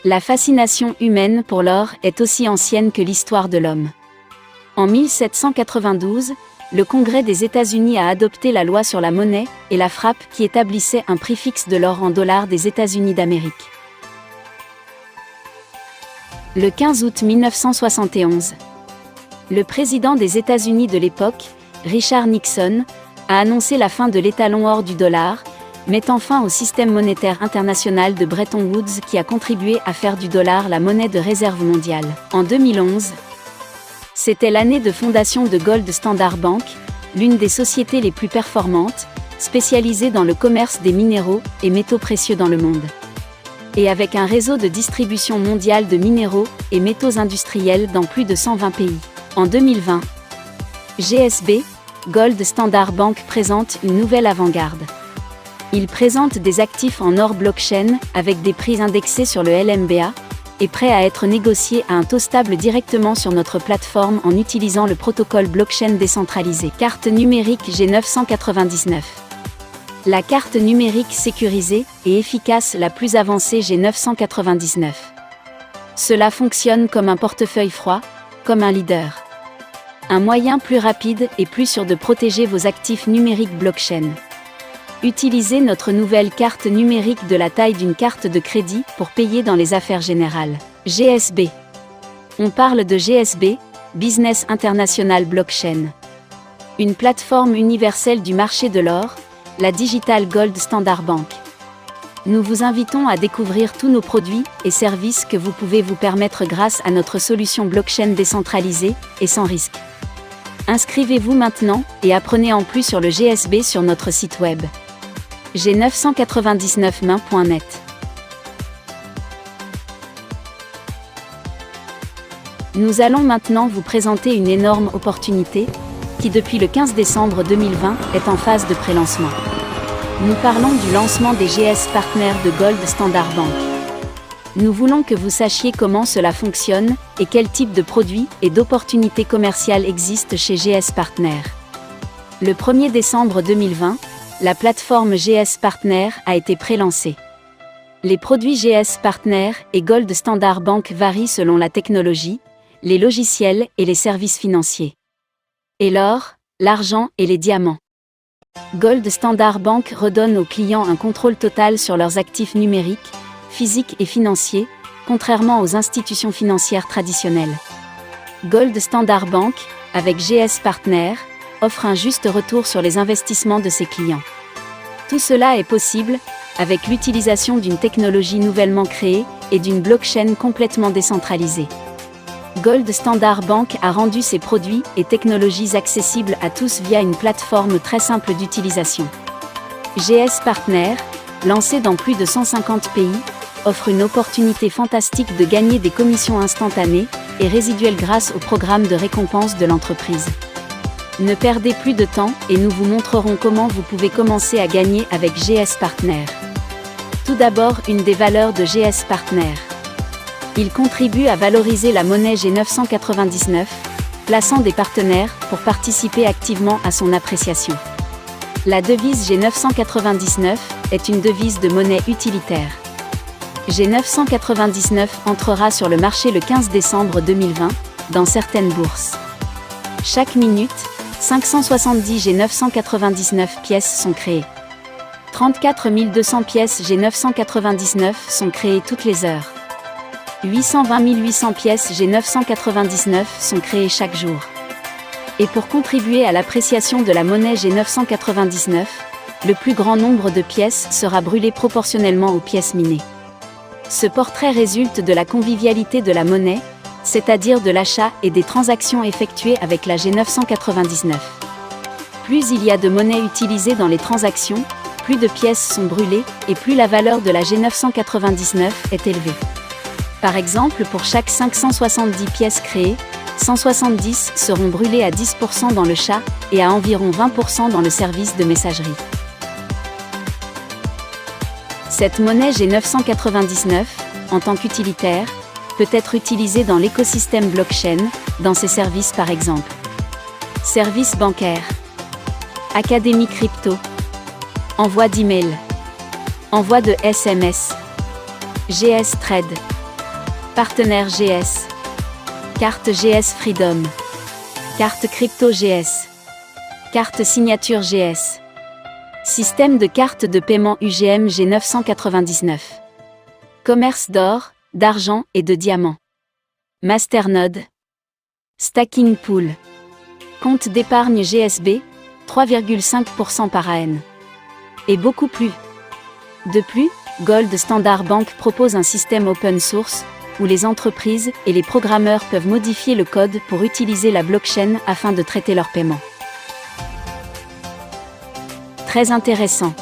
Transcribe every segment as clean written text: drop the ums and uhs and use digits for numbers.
La fascination humaine pour l'or est aussi ancienne que l'histoire de l'homme. En 1792, le Congrès des États-Unis a adopté la loi sur la monnaie et la frappe qui établissait un prix fixe de l'or en dollars des États-Unis d'Amérique. Le 15 août 1971, le président des États-Unis de l'époque, Richard Nixon, a annoncé la fin de l'étalon or du dollar, mettant fin au système monétaire international de Bretton Woods qui a contribué à faire du dollar la monnaie de réserve mondiale. En 2011, c'était l'année de fondation de Gold Standard Bank, l'une des sociétés les plus performantes, spécialisée dans le commerce des minéraux et métaux précieux dans le monde. Et avec un réseau de distribution mondiale de minéraux et métaux industriels dans plus de 120 pays. En 2020, GSB, Gold Standard Bank présente une nouvelle avant-garde. Il présente des actifs en or blockchain avec des prix indexés sur le LMBA et prêts à être négociés à un taux stable directement sur notre plateforme en utilisant le protocole blockchain décentralisé. Carte numérique G999. La carte numérique sécurisée et efficace la plus avancée G999. Cela fonctionne comme un portefeuille froid, comme un leader. Un moyen plus rapide et plus sûr de protéger vos actifs numériques blockchain. Utilisez notre nouvelle carte numérique de la taille d'une carte de crédit pour payer dans les affaires générales. GSB. On parle de GSB, Business International Blockchain. Une plateforme universelle du marché de l'or, la Digital Gold Standard Bank. Nous vous invitons à découvrir tous nos produits et services que vous pouvez vous permettre grâce à notre solution blockchain décentralisée et sans risque. Inscrivez-vous maintenant et apprenez en plus sur le GSB sur notre site web. G999main.net. Nous allons maintenant vous présenter une énorme opportunité, qui depuis le 15 décembre 2020 est en phase de pré-lancement. Nous parlons du lancement des GS Partners de Gold Standard Bank. Nous voulons que vous sachiez comment cela fonctionne et quel type de produits et d'opportunités commerciales existent chez GS Partners. Le 1er décembre 2020, la plateforme GS Partners a été pré-lancée. Les produits GS Partners et Gold Standard Bank varient selon la technologie, les logiciels et les services financiers. Et l'or, l'argent et les diamants. Gold Standard Bank redonne aux clients un contrôle total sur leurs actifs numériques, physiques et financiers, contrairement aux institutions financières traditionnelles. Gold Standard Bank, avec GS Partners, offre un juste retour sur les investissements de ses clients. Tout cela est possible avec l'utilisation d'une technologie nouvellement créée et d'une blockchain complètement décentralisée. Gold Standard Bank a rendu ses produits et technologies accessibles à tous via une plateforme très simple d'utilisation. GS Partners, lancé dans plus de 150 pays, offre une opportunité fantastique de gagner des commissions instantanées et résiduelles grâce au programme de récompense de l'entreprise. Ne perdez plus de temps et nous vous montrerons comment vous pouvez commencer à gagner avec GS Partners. Tout d'abord, une des valeurs de GS Partners. Il contribue à valoriser la monnaie G999, plaçant des partenaires pour participer activement à son appréciation. La devise G999 est une devise de monnaie utilitaire. G999 entrera sur le marché le 15 décembre 2020, dans certaines bourses. Chaque minute, 570 G999 pièces sont créées. 34 200 pièces G999 sont créées toutes les heures. 820 800 pièces G999 sont créées chaque jour. Et pour contribuer à l'appréciation de la monnaie G999, le plus grand nombre de pièces sera brûlé proportionnellement aux pièces minées. Ce portrait résulte de la convivialité de la monnaie, c'est-à-dire de l'achat et des transactions effectuées avec la G999. Plus il y a de monnaie utilisée dans les transactions, plus de pièces sont brûlées, et plus la valeur de la G999 est élevée. Par exemple, pour chaque 570 pièces créées, 170 seront brûlées à 10% dans le chat, et à environ 20% dans le service de messagerie. Cette monnaie G999, en tant qu'utilitaire, peut être utilisée dans l'écosystème blockchain, dans ses services par exemple. Services bancaires. Académie crypto. Envoi d'email. Envoi de SMS. GS Trade. Partenaire GS. Carte GS Freedom. Carte Crypto GS. Carte Signature GS. Système de carte de paiement UGM G999. Commerce d'or, d'argent et de diamants. Masternode. Stacking Pool. Compte d'épargne GSB, 3,5% par an. Et beaucoup plus. De plus, Gold Standard Bank propose un système open source, où les entreprises et les programmeurs peuvent modifier le code pour utiliser la blockchain afin de traiter leurs paiements. Très intéressant.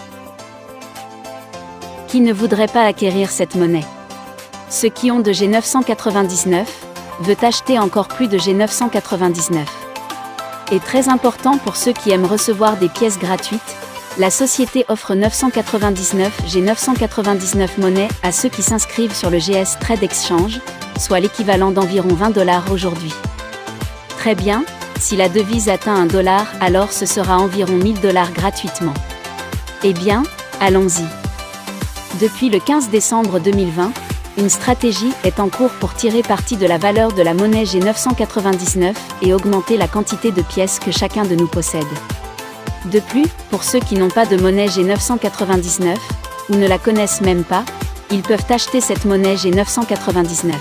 Qui ne voudrait pas acquérir cette monnaie? Ceux qui ont de G999 veulent acheter encore plus de G999. Et très important pour ceux qui aiment recevoir des pièces gratuites, la société offre 999 G999 monnaies à ceux qui s'inscrivent sur le GS Trade Exchange, soit l'équivalent d'environ 20 $ aujourd'hui. Très bien, si la devise atteint $1, alors ce sera environ 1000 $ gratuitement. Eh bien, allons-y. Depuis le 15 décembre 2020, une stratégie est en cours pour tirer parti de la valeur de la monnaie G999 et augmenter la quantité de pièces que chacun de nous possède. De plus, pour ceux qui n'ont pas de monnaie G999, ou ne la connaissent même pas, ils peuvent acheter cette monnaie G999.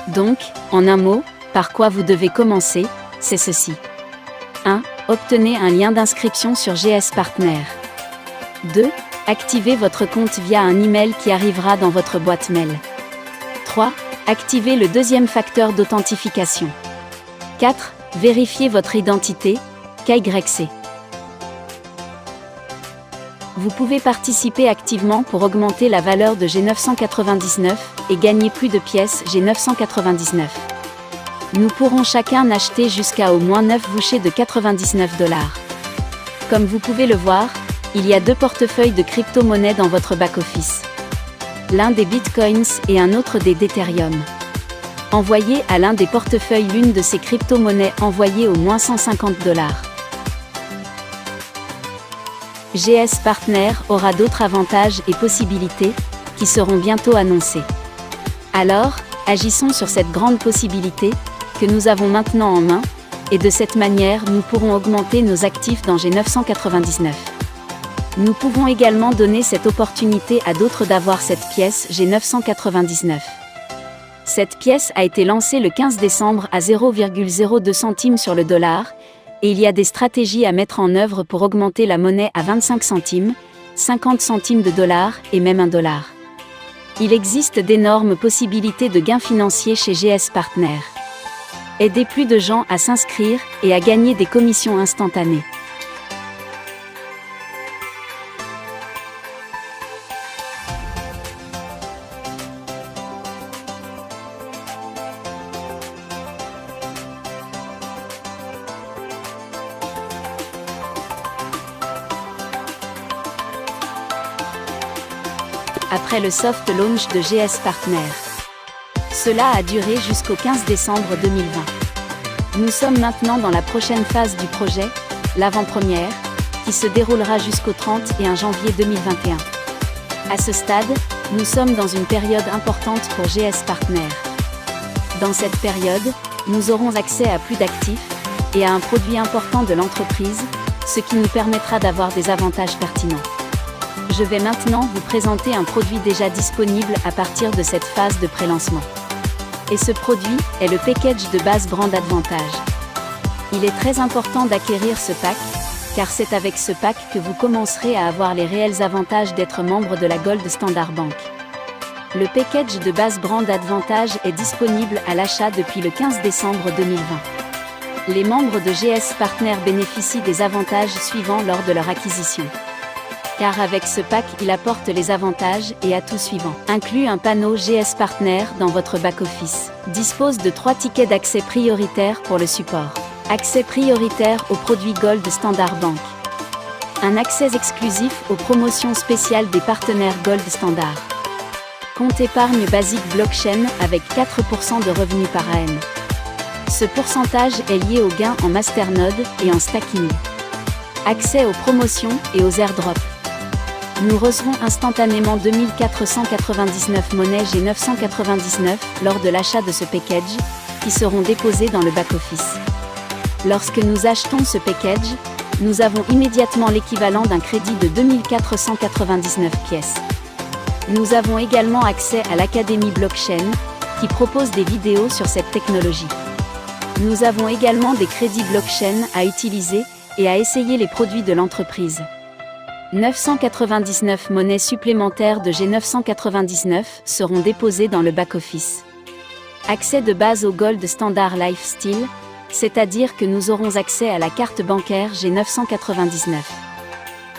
Donc, en un mot, par quoi vous devez commencer, c'est ceci. 1. Obtenez un lien d'inscription sur GS Partner. 2. Activez votre compte via un email qui arrivera dans votre boîte mail. 3. Activez le deuxième facteur d'authentification. 4. Vérifiez votre identité, KYC. Vous pouvez participer activement pour augmenter la valeur de G999 et gagner plus de pièces G999. Nous pourrons chacun acheter jusqu'à au moins 9 bouchées de 99 $. Comme vous pouvez le voir, il y a 2 portefeuilles de crypto-monnaies dans votre back-office. L'un des bitcoins et un autre des d'Ethereum. Envoyez à l'un des portefeuilles l'une de ces crypto-monnaies envoyée au moins 150 $. GS Partner aura d'autres avantages et possibilités, qui seront bientôt annoncés. Alors, agissons sur cette grande possibilité, que nous avons maintenant en main, et de cette manière nous pourrons augmenter nos actifs dans G999. Nous pouvons également donner cette opportunité à d'autres d'avoir cette pièce G999. Cette pièce a été lancée le 15 décembre à 0,02 centimes sur le dollar, et il y a des stratégies à mettre en œuvre pour augmenter la monnaie à 25 centimes, 50 centimes de dollars et même $1. Il existe d'énormes possibilités de gains financiers chez GS Partner. Aidez plus de gens à s'inscrire et à gagner des commissions instantanées. Après le soft launch de GS Partner. Cela a duré jusqu'au 15 décembre 2020. Nous sommes maintenant dans la prochaine phase du projet, l'avant-première, qui se déroulera jusqu'au 31 janvier 2021. À ce stade, nous sommes dans une période importante pour GS Partner. Dans cette période, nous aurons accès à plus d'actifs, et à un produit important de l'entreprise, ce qui nous permettra d'avoir des avantages pertinents. Je vais maintenant vous présenter un produit déjà disponible à partir de cette phase de pré-lancement. Et ce produit est le package de base Brand Advantage. Il est très important d'acquérir ce pack, car c'est avec ce pack que vous commencerez à avoir les réels avantages d'être membre de la Gold Standard Bank. Le package de base Brand Advantage est disponible à l'achat depuis le 15 décembre 2020. Les membres de GS Partner bénéficient des avantages suivants lors de leur acquisition. Car avec ce pack, il apporte les avantages et atouts suivants. Inclut un panneau GS Partner dans votre back-office. Dispose de 3 tickets d'accès prioritaires pour le support. Accès prioritaire aux produits Gold Standard Bank. Un accès exclusif aux promotions spéciales des partenaires Gold Standard. Compte épargne basique blockchain avec 4% de revenus par an. Ce pourcentage est lié aux gains en masternode et en stacking. Accès aux promotions et aux airdrops. Nous recevrons instantanément 2499 monnaies G999 lors de l'achat de ce package, qui seront déposées dans le back-office. Lorsque nous achetons ce package, nous avons immédiatement l'équivalent d'un crédit de 2499 pièces. Nous avons également accès à l'Académie Blockchain, qui propose des vidéos sur cette technologie. Nous avons également des crédits blockchain à utiliser et à essayer les produits de l'entreprise. 999 monnaies supplémentaires de G999 seront déposées dans le back-office. Accès de base au Gold Standard Lifestyle, c'est-à-dire que nous aurons accès à la carte bancaire G999.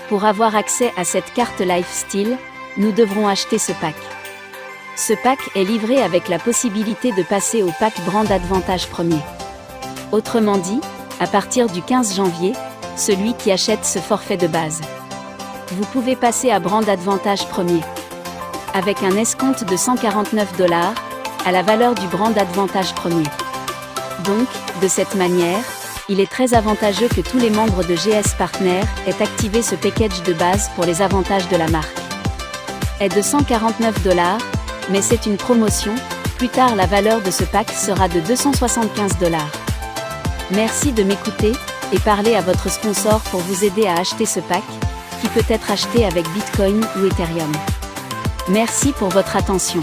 Pour avoir accès à cette carte Lifestyle, nous devrons acheter ce pack. Ce pack est livré avec la possibilité de passer au pack Brand Advantage Premier. Autrement dit, à partir du 15 janvier, celui qui achète ce forfait de base. Vous pouvez passer à Brand Advantage Premier. Avec un escompte de 149 $, à la valeur du Brand Advantage Premier. Donc, de cette manière, il est très avantageux que tous les membres de GS Partner aient activé ce package de base pour les avantages de la marque. Est de 149 $, mais c'est une promotion, plus tard la valeur de ce pack sera de 275 $. Merci de m'écouter, et parlez à votre sponsor pour vous aider à acheter ce pack, qui peut être acheté avec Bitcoin ou Ethereum. Merci pour votre attention.